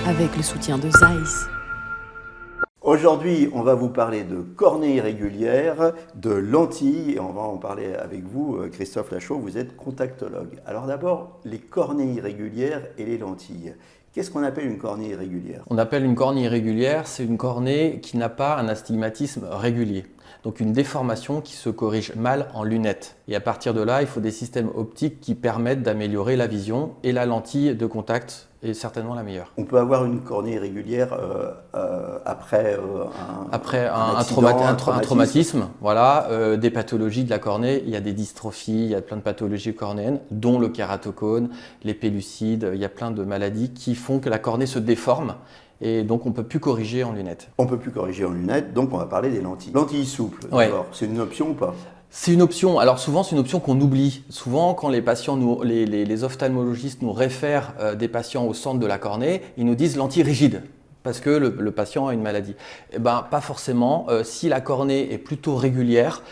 avec le soutien de Zeiss. Aujourd'hui, on va vous parler de cornées irrégulières, de lentilles, et on va en parler avec vous, Christophe Lachaud, vous êtes contactologue. Alors d'abord, les cornées irrégulières et les lentilles. Qu'est-ce qu'on appelle une cornée irrégulière? On appelle une cornée irrégulière, c'est une cornée qui n'a pas un astigmatisme régulier. Donc une déformation qui se corrige mal en lunettes. Et à partir de là, il faut des systèmes optiques qui permettent d'améliorer la vision, et la lentille de contact est certainement la meilleure. On peut avoir une cornée irrégulière après un traumatisme, voilà, des pathologies de la cornée. Il y a des dystrophies, il y a plein de pathologies cornéennes, dont le kératocone, les pellucides. Il y a plein de maladies qui font que la cornée se déforme. Et donc, on ne peut plus corriger en lunettes. On ne peut plus corriger en lunettes, donc on va parler des lentilles. Lentilles souples, Ouais. d'abord, c'est une option ou pas? C'est une option. Alors souvent, c'est une option qu'on oublie. Souvent, quand les patients, les ophtalmologistes nous réfèrent des patients au centre de la cornée, ils nous disent lentilles rigides parce que le patient a une maladie. Eh ben, pas forcément. Si la cornée est plutôt régulière,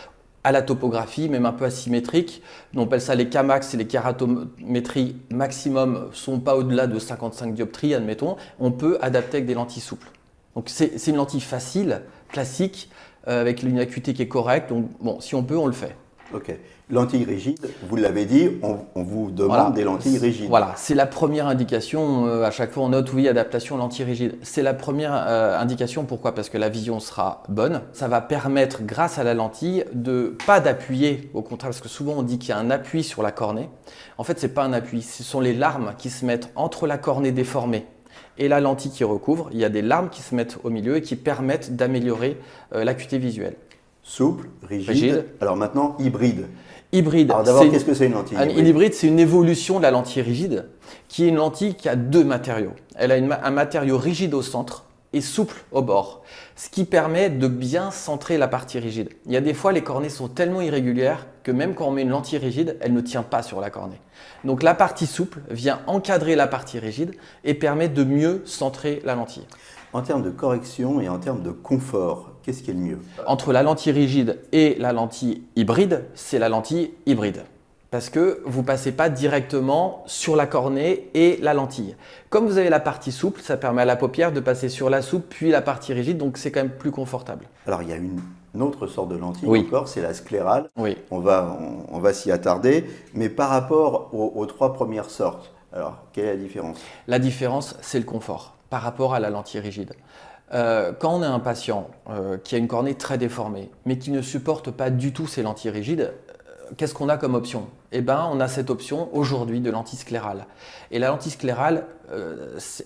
à la topographie, même un peu asymétrique, on appelle ça les Kmax et les kératométries maximum sont pas au-delà de 55 dioptries, admettons, on peut adapter avec des lentilles souples. Donc c'est une lentille facile, classique, avec une acuité qui est correcte. Donc bon, si on peut, on le fait. Ok. Lentilles rigides, vous l'avez dit, on vous demande Voilà. des lentilles rigides. Voilà, c'est la première indication. À chaque fois, on note oui, adaptation lentilles rigides. C'est la première indication. Pourquoi? Parce que la vision sera bonne. Ça va permettre, grâce à la lentille, de pas d'appuyer. Au contraire, parce que souvent on dit qu'il y a un appui sur la cornée. En fait, c'est pas un appui. Ce sont les larmes qui se mettent entre la cornée déformée et la lentille qui recouvre. Il y a des larmes qui se mettent au milieu et qui permettent d'améliorer l'acuité visuelle. Souple, rigide. Alors maintenant, hybride. Hybride. Alors d'abord, qu'est-ce que c'est une lentille hybride? Une hybride, c'est une évolution de la lentille rigide, qui est une lentille qui a deux matériaux. Elle a un matériau rigide au centre et souple au bord, ce qui permet de bien centrer la partie rigide. Il y a des fois, les cornées sont tellement irrégulières que même quand on met une lentille rigide, elle ne tient pas sur la cornée. Donc la partie souple vient encadrer la partie rigide et permet de mieux centrer la lentille. En termes de correction et en termes de confort, qu'est-ce qui est le mieux? Entre la lentille rigide et la lentille hybride, c'est la lentille hybride. Parce que vous ne passez pas directement sur la cornée et la lentille. Comme vous avez la partie souple, ça permet à la paupière de passer sur la souple puis la partie rigide, donc c'est quand même plus confortable. Alors il y a une autre sorte de lentille Oui. encore, c'est la sclérale. Oui. On va s'y attarder, mais par rapport aux trois premières sortes, alors quelle est la différence? La différence, c'est le confort par rapport à la lentille rigide. Quand on a un patient qui a une cornée très déformée, mais qui ne supporte pas du tout ces lentilles rigides, qu'est-ce qu'on a comme option? Eh bien, on a cette option aujourd'hui de lentille sclérale. Et la lentille sclérale,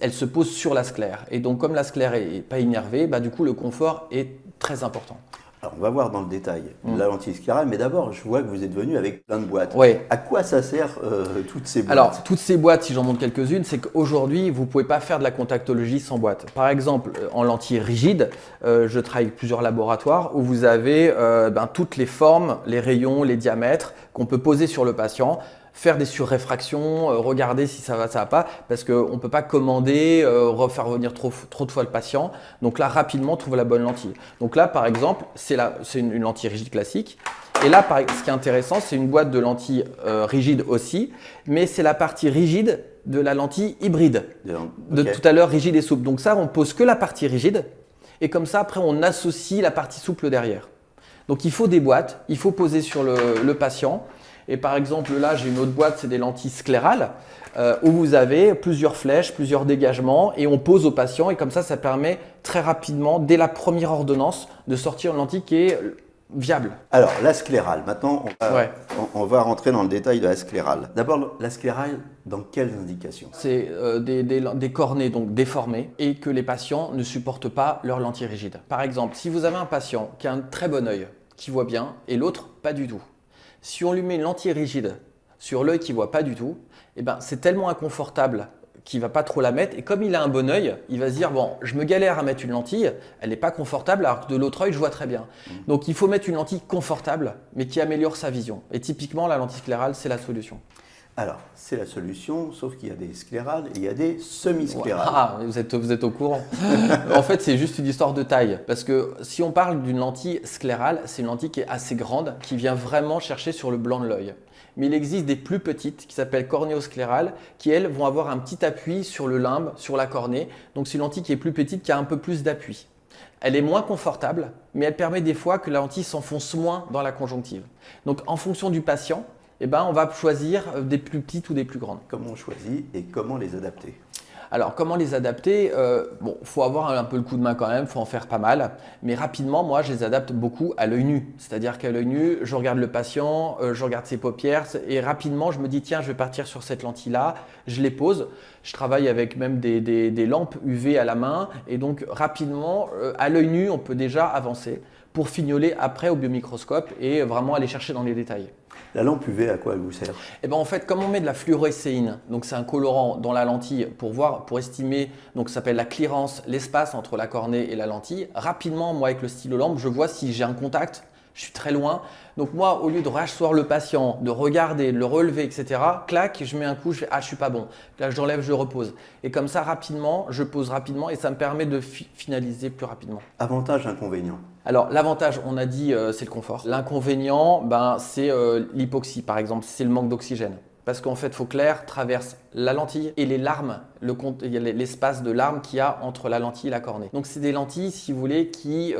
elle se pose sur la sclère. Et donc, comme la sclère n'est pas innervée, du coup, le confort est très important. Alors on va voir dans le détail la lentille sclérale, mais d'abord je vois que vous êtes venu avec plein de boîtes. Oui. À quoi ça sert toutes ces boîtes? Alors, toutes ces boîtes, si j'en montre quelques-unes, c'est qu'aujourd'hui, vous ne pouvez pas faire de la contactologie sans boîte. Par exemple, en lentille rigide, je travaille avec plusieurs laboratoires où vous avez toutes les formes, les rayons, les diamètres qu'on peut poser sur le patient, faire des surréfractions, regarder si ça va pas, parce qu'on ne peut pas commander, refaire revenir trop de fois le patient. Donc là, rapidement, trouver la bonne lentille. Donc là, par exemple, c'est une lentille rigide classique. Et là, ce qui est intéressant, c'est une boîte de lentilles rigide aussi, mais c'est la partie rigide de la lentille hybride. De tout à l'heure, rigide et souple. Donc ça, on pose que la partie rigide, et comme ça, après, on associe la partie souple derrière. Donc il faut des boîtes, il faut poser sur le patient. Et par exemple, là, j'ai une autre boîte, c'est des lentilles sclérales, où vous avez plusieurs flèches, plusieurs dégagements, et on pose au patient. Et comme ça permet très rapidement, dès la première ordonnance, de sortir une lentille qui est viable. Alors, la sclérale, maintenant, on va rentrer dans le détail de la sclérale. D'abord, la sclérale, dans quelles indications? C'est des cornées donc déformées et que les patients ne supportent pas leur lentille rigide. Par exemple, si vous avez un patient qui a un très bon œil, qui voit bien, et l'autre, pas du tout. Si on lui met une lentille rigide sur l'œil qui ne voit pas du tout, c'est tellement inconfortable qu'il ne va pas trop la mettre. Et comme il a un bon œil, il va se dire « bon, je me galère à mettre une lentille, elle n'est pas confortable alors que de l'autre œil, je vois très bien ». Donc il faut mettre une lentille confortable, mais qui améliore sa vision. Et typiquement, la lentille sclérale, c'est la solution. Alors, c'est la solution, sauf qu'il y a des sclérales et il y a des semi-sclérales. Ah, vous êtes au courant. En fait, c'est juste une histoire de taille. Parce que si on parle d'une lentille sclérale, c'est une lentille qui est assez grande, qui vient vraiment chercher sur le blanc de l'œil. Mais il existe des plus petites qui s'appellent cornéosclérales, qui elles vont avoir un petit appui sur le limbe, sur la cornée. Donc c'est une lentille qui est plus petite, qui a un peu plus d'appui. Elle est moins confortable, mais elle permet des fois que la lentille s'enfonce moins dans la conjonctive. Donc en fonction du patient, eh ben, on va choisir des plus petites ou des plus grandes. Comment on choisit et comment les adapter? Alors, comment les adapter? Bon, faut avoir un peu le coup de main quand même, faut en faire pas mal. Mais rapidement, moi, je les adapte beaucoup à l'œil nu. C'est-à-dire qu'à l'œil nu, je regarde le patient, je regarde ses paupières et rapidement, je me dis tiens, je vais partir sur cette lentille-là. Je les pose. Je travaille avec même des lampes UV à la main et donc rapidement, à l'œil nu, on peut déjà avancer pour fignoler après au biomicroscope et vraiment aller chercher dans les détails. La lampe UV, à quoi elle vous sert? Eh ben en fait, comme on met de la fluorescéine, donc c'est un colorant dans la lentille pour voir, pour estimer, donc ça s'appelle la clearance, l'espace entre la cornée et la lentille. Rapidement, moi avec le stylo lampe, je vois si j'ai un contact, je suis très loin. Donc moi, au lieu de rasseoir le patient, de regarder, de le relever, etc., clac, je mets un coup, je fais ah je suis pas bon. Là, j'enlève, je repose. Et comme ça, rapidement, je pose rapidement et ça me permet de finaliser plus rapidement. Avantage, inconvénient. Alors l'avantage, on a dit, c'est le confort. L'inconvénient, c'est l'hypoxie par exemple, c'est le manque d'oxygène. Parce qu'en fait, Fauclair traverse la lentille et les larmes, il y a l'espace de larmes qu'il y a entre la lentille et la cornée. Donc c'est des lentilles, si vous voulez, qui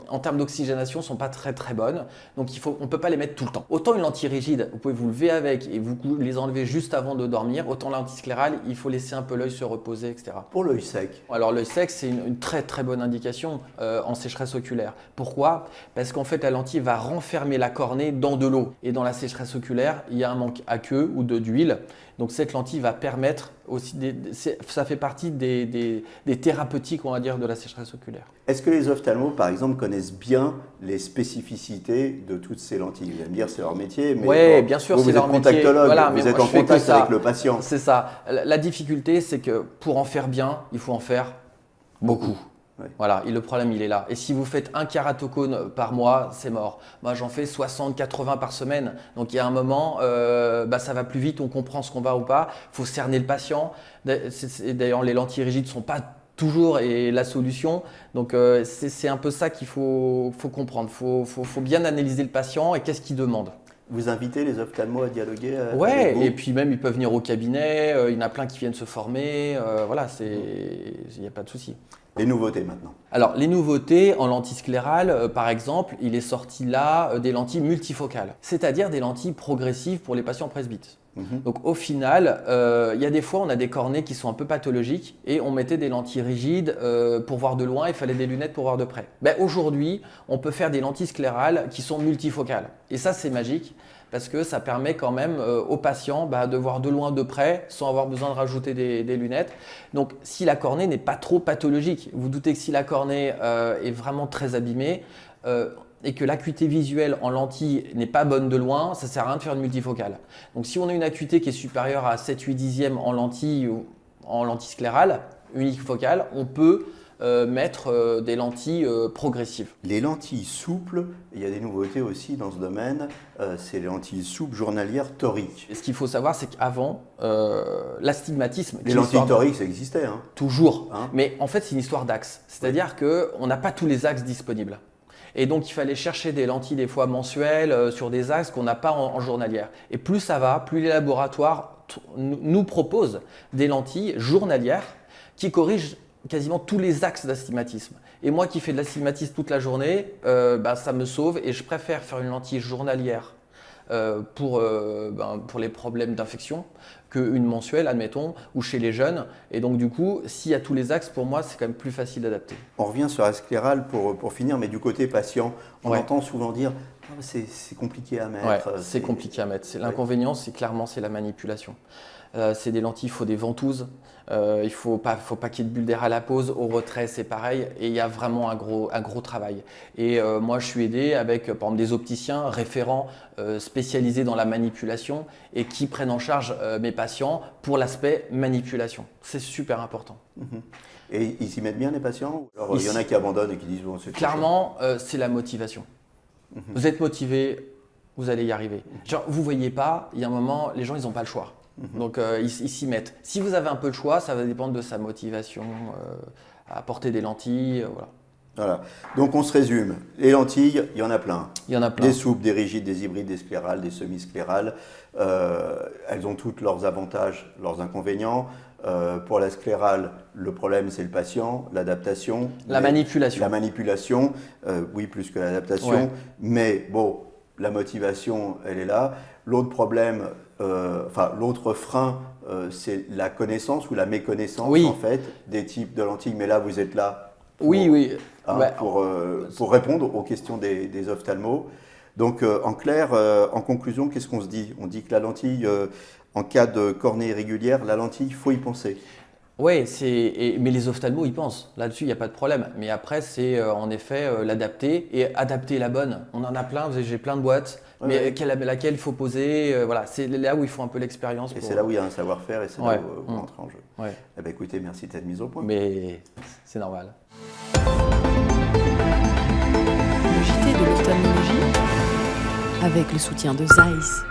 en termes d'oxygénation sont pas très très bonnes. Donc on ne peut pas les mettre tout le temps. Autant une lentille rigide, vous pouvez vous lever avec et vous les enlever juste avant de dormir. Autant la lentille sclérale, il faut laisser un peu l'œil se reposer, etc. Pour l'œil sec. Alors l'œil sec, c'est une très très bonne indication en sécheresse oculaire. Pourquoi? Parce qu'en fait, la lentille va renfermer la cornée dans de l'eau. Et dans la sécheresse oculaire, il y a un manque aqueux ou d'huile. Donc cette lentille va permettre aussi, ça fait partie des thérapeutiques, on va dire, de la sécheresse oculaire. Est-ce que les ophtalmos, par exemple, connaissent bien les spécificités de toutes ces lentilles? Vous allez me dire, c'est leur métier, mais oui, bon, bien sûr, vous c'est leur êtes métier. contactologue, Voilà, vous mais êtes moi, en je fais que contact ça. avec le patient. C'est ça. La difficulté, c'est que pour en faire bien, il faut en faire beaucoup. Ouais. Voilà, et le problème, il est là. Et si vous faites un kératocone par mois, c'est mort. Moi, j'en fais 60, 80 par semaine. Donc, il y a un moment, ça va plus vite, on comprend ce qu'on va ou pas. Il faut cerner le patient. D'ailleurs, les lentilles rigides ne sont pas toujours la solution. Donc, c'est un peu ça qu'il faut comprendre. Il faut bien analyser le patient et qu'est-ce qu'il demande. Vous invitez les ophtalmos à dialoguer Ouais, avec vous? et puis même, ils peuvent venir au cabinet. Il y en a plein qui viennent se former. Voilà, il n'y a pas de souci. Les nouveautés maintenant. Alors, les nouveautés en lentille sclérale, par exemple, il est sorti là des lentilles multifocales, c'est-à-dire des lentilles progressives pour les patients presbytes. Donc, au final, il y a des fois, on a des cornées qui sont un peu pathologiques et on mettait des lentilles rigides pour voir de loin, il fallait des lunettes pour voir de près. Aujourd'hui, on peut faire des lentilles sclérales qui sont multifocales. Et ça, c'est magique parce que ça permet quand même aux patients de voir de loin, de près, sans avoir besoin de rajouter des lunettes. Donc, si la cornée n'est pas trop pathologique, vous doutez que si la cornée est vraiment très abîmée et que l'acuité visuelle en lentille n'est pas bonne de loin, ça ne sert à rien de faire une multifocale. Donc, si on a une acuité qui est supérieure à 7-8 dixièmes en lentille ou en lentille sclérale, unifocale, on peut mettre des lentilles progressives. Les lentilles souples, il y a des nouveautés aussi dans ce domaine, c'est les lentilles souples journalières toriques. Et ce qu'il faut savoir, c'est qu'avant, l'astigmatisme… Les lentilles toriques, ça existait. Hein. Toujours. Mais en fait, c'est une histoire d'axe. C'est-à-dire qu'on n'a pas tous les axes disponibles. Et donc, il fallait chercher des lentilles des fois mensuelles sur des axes qu'on n'a pas en journalière. Et plus ça va, plus les laboratoires nous proposent des lentilles journalières qui corrigent quasiment tous les axes d'astigmatisme. Et moi qui fais de l'astigmatisme toute la journée, ça me sauve et je préfère faire une lentille journalière pour les problèmes d'infection qu'une mensuelle, admettons, ou chez les jeunes. Et donc du coup, s'il y a tous les axes, pour moi, c'est quand même plus facile d'adapter. On revient sur la sclérale pour finir, mais du côté patient, on entend souvent dire « c'est compliqué à mettre ». Ouais, c'est compliqué à mettre. L'inconvénient, c'est la manipulation. C'est des lentilles, il faut des ventouses, il ne faut pas qu'il y ait de bulles d'air à la pose, au retrait c'est pareil, et il y a vraiment un gros travail. Et moi je suis aidé avec par exemple des opticiens référents spécialisés dans la manipulation et qui prennent en charge mes patients pour l'aspect manipulation. C'est super important. Et ils s'y mettent bien les patients? Alors, il y en a qui abandonnent et qui disent bon, c'est clairement, c'est la motivation. Vous êtes motivé, vous allez y arriver. Genre, vous voyez pas, il y a un moment, les gens, ils n'ont pas le choix. Donc, ils s'y mettent. Si vous avez un peu de choix, ça va dépendre de sa motivation à porter des lentilles. Voilà. Voilà. Donc on se résume. Les lentilles, il y en a plein. Il y en a plein. Des souples, des rigides, des hybrides, des sclérales, des semi-sclérales. Elles ont toutes leurs avantages, leurs inconvénients. Pour la sclérale, le problème c'est le patient, l'adaptation. La manipulation. La manipulation, oui, plus que l'adaptation. Ouais. Mais bon, la motivation, elle est là. L'autre problème, l'autre frein, c'est la connaissance ou la méconnaissance en fait des types de lentilles. Mais là, vous êtes là. Pour répondre aux questions des ophtalmos. Donc, en clair, en conclusion, qu'est-ce qu'on se dit? On dit que la lentille, en cas de cornée irrégulière, la lentille, il faut y penser. Oui, mais les ophtalmos, ils pensent. Là-dessus, il n'y a pas de problème. Mais après, c'est en effet l'adapter et adapter la bonne. On en a plein, j'ai plein de boîtes, mais laquelle il faut poser. Voilà, c'est là où il faut un peu l'expérience. Et c'est là où il y a un savoir-faire et c'est là où on entre en jeu. Ouais. Eh bien, écoutez, merci de cette mise au point. Mais c'est normal. Le JT de l'ophtalmologie avec le soutien de Zeiss.